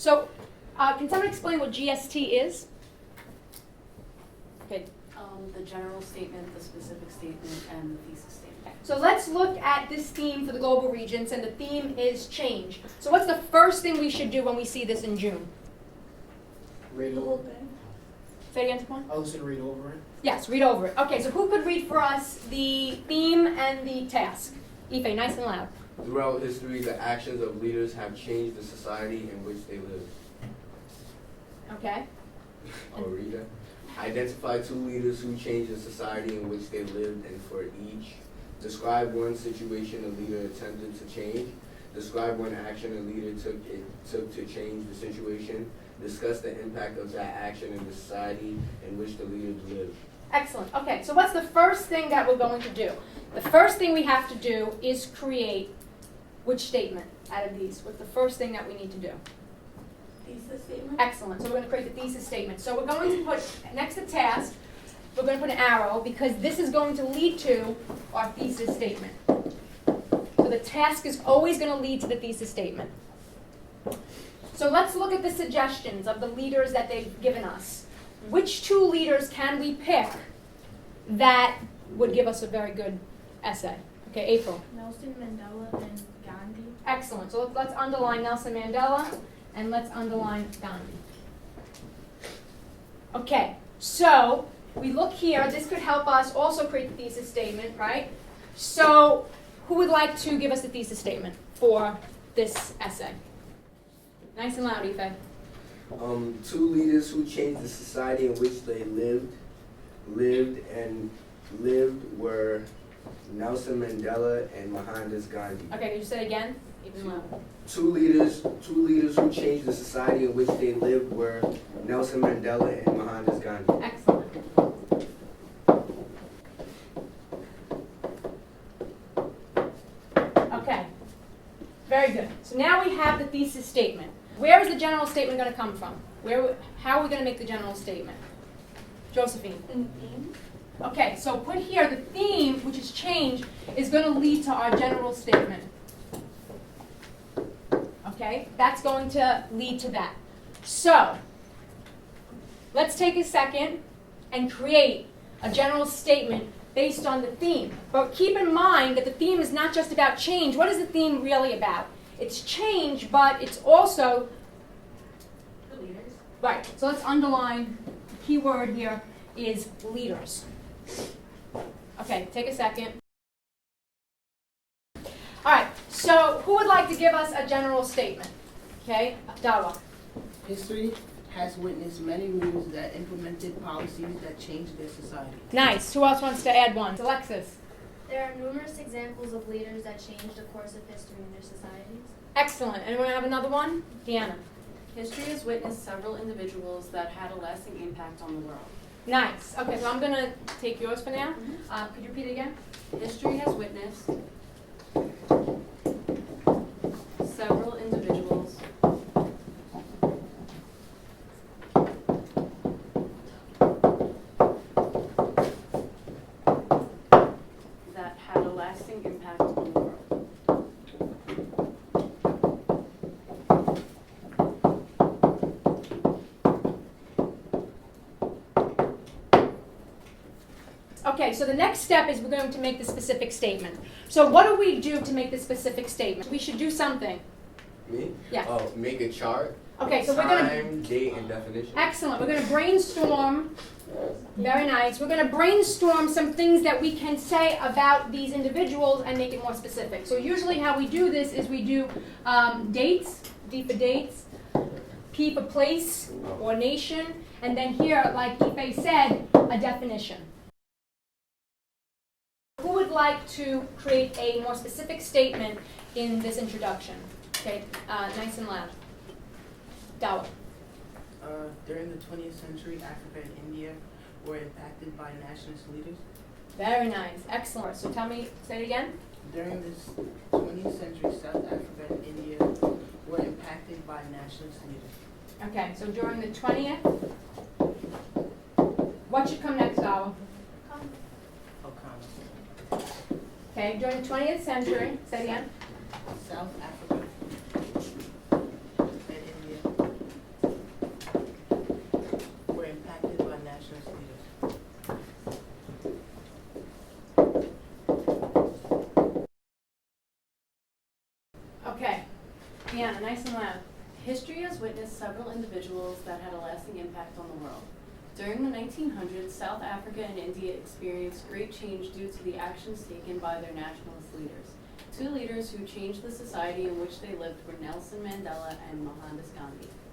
So, can someone explain what GST is? Okay. The general statement, the specific statement, and the thesis statement. So let's look at this theme for the global regions, and the theme is change. So what's the first thing we should do when we see this in June? Read The whole over it. thing. Say it again, Simone? I was going to read over it. Yes, read over it. Okay, so who could read for us the theme and the task? Ife, nice and loud. Throughout history, the actions of leaders have changed the society in which they live. Okay. I'll read that. Identify two leaders who changed the society in which they lived, and for each, describe one situation a leader attempted to change. Describe one action a leader took to change the situation. Discuss the impact of that action in the society in which the leaders live. Excellent. Okay, so what's the first thing that we're going to do? The first thing we have to do is create which statement out of these? What's the first thing that we need to do? Thesis statement. Excellent. So we're going to create the thesis statement. So we're going to put, next to task, we're going to put an arrow because this is going to lead to our thesis statement. So the task is always going to lead to the thesis statement. So let's look at the suggestions of the leaders that they've given us. Which two leaders can we pick that would give us a very good essay? Okay, April. Nelson Mandela and Gandhi. Excellent. So let's underline Nelson Mandela and let's underline Gandhi. Okay, so we look here. This could help us also create the thesis statement, right? So who would like to give us the thesis statement for this essay? Nice and loud, Ife. Two leaders who changed the society in which they lived were Nelson Mandela and Mohandas Gandhi. Okay, can you say it again? Even louder. Two leaders who changed the society in which they lived were Nelson Mandela and Mohandas Gandhi. Excellent. Okay, very good. So now we have the thesis statement. Where is the general statement going to come from? How are we going to make the general statement? Josephine. And theme. Okay, so put here the theme, which is change, is going to lead to our general statement. Okay, that's going to lead to that. So, let's take a second and create a general statement based on the theme. But keep in mind that the theme is not just about change. What is the theme really about? It's change, but it's also The leaders. right. So let's underline the key word here is leaders. Okay, take a second. All right, so who would like to give us a general statement? Okay, Dawa. History has witnessed many leaders that implemented policies that changed their society. Nice. Who else wants to add one? Alexis. There are numerous examples of leaders that changed the course of history in their societies. Excellent. Anyone have another one? Deanna. History has witnessed several individuals that had a lasting impact on the world. Nice. Okay, so I'm going to take yours for now. Could you repeat it again? History has witnessed several individuals that had a lasting impact on the world. Okay, so the next step is we're going to make the specific statement. So what do we do to make the specific statement? We should do something. Me? Yeah. Oh, make a chart. Okay, so we're going to... Time, date, and definition. Excellent. We're going to brainstorm. Very nice. We're going to brainstorm some things that we can say about these individuals and make it more specific. So usually how we do this is we do dates, D for dates, P for place or nation, and then here, like Ife said, a definition. Who would like to create a more specific statement in this introduction? Okay, nice and loud. Dawa. During the 20th century, Africa and India were impacted by nationalist leaders. Very nice. Excellent. So tell me, say it again. During this 20th century, South Africa and India were impacted by nationalist leaders. Okay, so during the 20th, what should come next, Dawa? O'Connor. Okay, during the 20th century, say it again. South Africa and India Deanna, nice and loud. History has witnessed several individuals that had a lasting impact on the world. During the 1900s, South Africa and India experienced great change due to the actions taken by their nationalist leaders. Two leaders who changed the society in which they lived were Nelson Mandela and Mohandas Gandhi.